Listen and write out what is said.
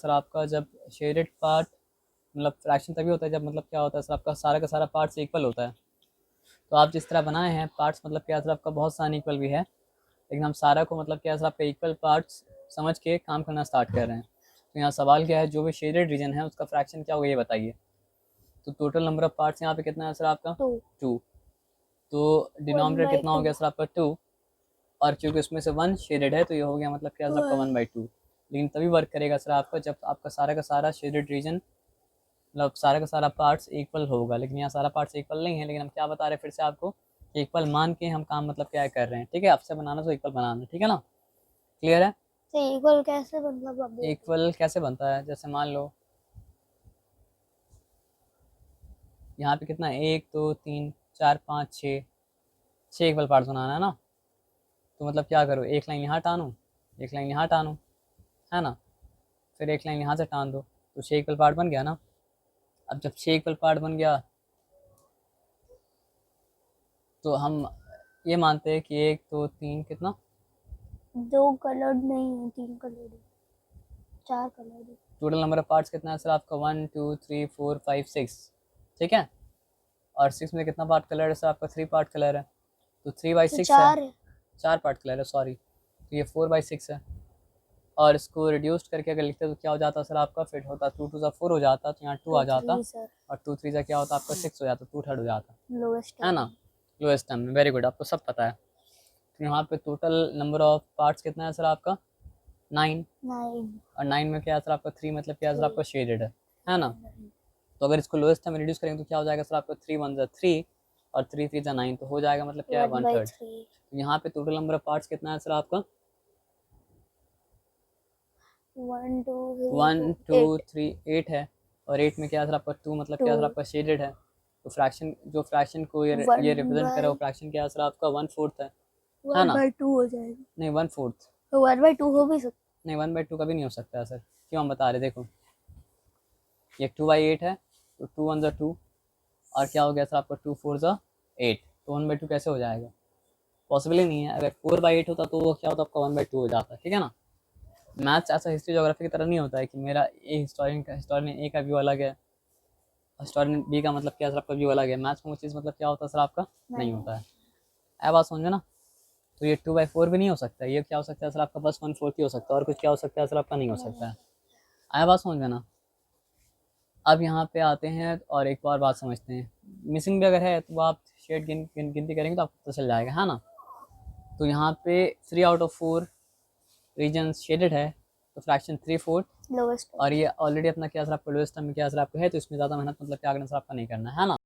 Sir आपका जब shaded part मतलब फ्रैक्शन तभी होता है जब मतलब क्या होता है सर आपका सारा का सारा पार्ट्स इक्वल होता है। तो आप जिस तरह बनाए हैं पार्ट्स मतलब क्या सर आपका बहुत सारा इक्वल भी है, लेकिन हम सारा को मतलब क्या सर आपका इक्वल पार्ट्स समझ के काम करना स्टार्ट कर रहे हैं। तो यहाँ सवाल क्या है, जो भी शेडेड रीजन है उसका फ्रैक्शन क्या होगा ये बताइए। तो टोटल नंबर ऑफ पार्ट्स यहाँ पे कितना है सर आपका 2 2। तो डिनोमिनेटर कितना हो 1/2 गया सर आपका 2, और क्योंकि उसमें से 1 शेडेड है तो ये हो गया मतलब क्या सर आपका 1/2। लेकिन तभी वर्क करेगा सर आपका जब आपका सारा का सारा शेडेड रीजन मतलब सारा का सारा पार्ट्स इक्वल होगा। लेकिन यहाँ सारा पार्ट्स इक्वल नहीं है, लेकिन हम क्या बता रहे हैं फिर से आपको, इक्वल मान के हम काम मतलब क्या कर रहे हैं। ठीक है, आपसे बनाना तो इक्वल बनाना, ठीक है ना, क्लियर है। तो इक्वल कैसे मतलब अभी इक्वल कैसे बनता है, जैसे मान लो यहाँ पे कितना है 1 2 3 4 5 6, 6 इक्वल पार्ट्स बनाना है ना। तो मतलब क्या करो, एक लाइन यहाँ टानो, एक लाइन यहाँ टानो, है ना, फिर एक लाइन यहाँ से टान दो, तो 6 इक्वल पार्ट बन गया ना। अब जब 6 इक्वल पार्ट बन गया तो हम ये मानते हैं कि 1 2 3 कितना 2 कलर्ड नहीं है, 3 कलर्ड है, 4 कलर्ड है। टोटल नंबर ऑफ पार्ट्स कितना है सर आपका 1 2 3 4 5 6, ठीक है। और 6 में कितना पार्ट कलर है सर आपका, 3 पार्ट कलर है, तो 3/6 है, 4 है। 4 पार्ट कलर है सॉरी, तो ये 4/6 है। और इसको रिड्यूस्ड करके अगर लिखते तो क्या हो जाता सर आपका, फिर होता 2 2 4 हो जाता, तो यहाँ 2 आ 2 जाता, 3 सर और 2 3 क्या होता आपका 6 हो जाता, 2 थर्ड हो जाता, लोएस्ट है टर्म। ना, लोएस्ट टर्म में। वेरी गुड, आपको सब पता है। तो यहाँ पे टोटल नंबर ऑफ पार्ट्स कितना है सर आपका 9, 9 और 9 में क्या है सर आपका 3 मतलब क्या है सर आपका 3 शेडेड है ना। तो अगर इसको लोएस्ट टर्म में रिड्यूस करेंगे तो क्या हो जाएगा सर आपका 3 1 3 और 3 3 9, तो हो जाएगा मतलब क्या है 1/3। 1/3 तो यहाँ पे टोटल नंबर ऑफ पार्ट्स कितना है सर आपका 1 2 1 3 2 8 3 8 है, और 8 में क्या है सर आपका 2 मतलब क्या है सर 2 आपका शेडेड है। तो फ्रैक्शन जो फ्रैक्शन को ये 1 रिप्रेजेंट करे वो बाय फ्रैक्शन क्या है सर आपका 1/4 है 1 ना। बाय 2 हो जाएगा। नहीं 1/4, तो 1/2 हो भी सकता नहीं 1/2 कभी नहीं हो सकता है सर, क्यों हम बता रहे देखो, ये 2/8 है, तो 2 1 2, और क्या हो गया सर आपका 2 4 8, तो 1/2 कैसे हो जाएगा, पॉसिबल ही नहीं है। अगर 4/8 होता तो वो क्या होता आपका 1/2 हो जाता, ठीक है ना। मैथ्स ऐसा हिस्ट्री जोग्राफी की तरह नहीं होता है कि मेरा ए हिस्टोरियन ए का व्यू अलग है, हिस्टोरियन बी का मतलब क्या सर आपका व्यू अलग है। मैथ्स में वो चीज़ मतलब क्या होता है सर आपका नहीं नहीं। होता है। ऐ बात समझो ना। तो ये 2/4 भी नहीं हो सकता, ये क्या हो सकता है सर आपका बस 1/4 ही हो सकता है, और कुछ क्या हो सकता है सर आपका नहीं हो सकता है। ऐ बात समझ में ना। अब यहाँ पे आते हैं और एक और बात समझते हैं, मिसिंग भी अगर है तो आप शेड गिनती करेंगे तो आपको पता चल जाएगा, है ना। तो यहाँ पे 3 आउट ऑफ 4 रीजन शेडेड है, तो फ्रैक्शन 3/4, लोएस्ट और ये ऑलरेडी अपना क्या सर आपका लोएस्ट टर्म में क्या सर आपका है, तो इसमें ज़्यादा मेहनत मतलब क्या करना सर आपका नहीं करना है ना।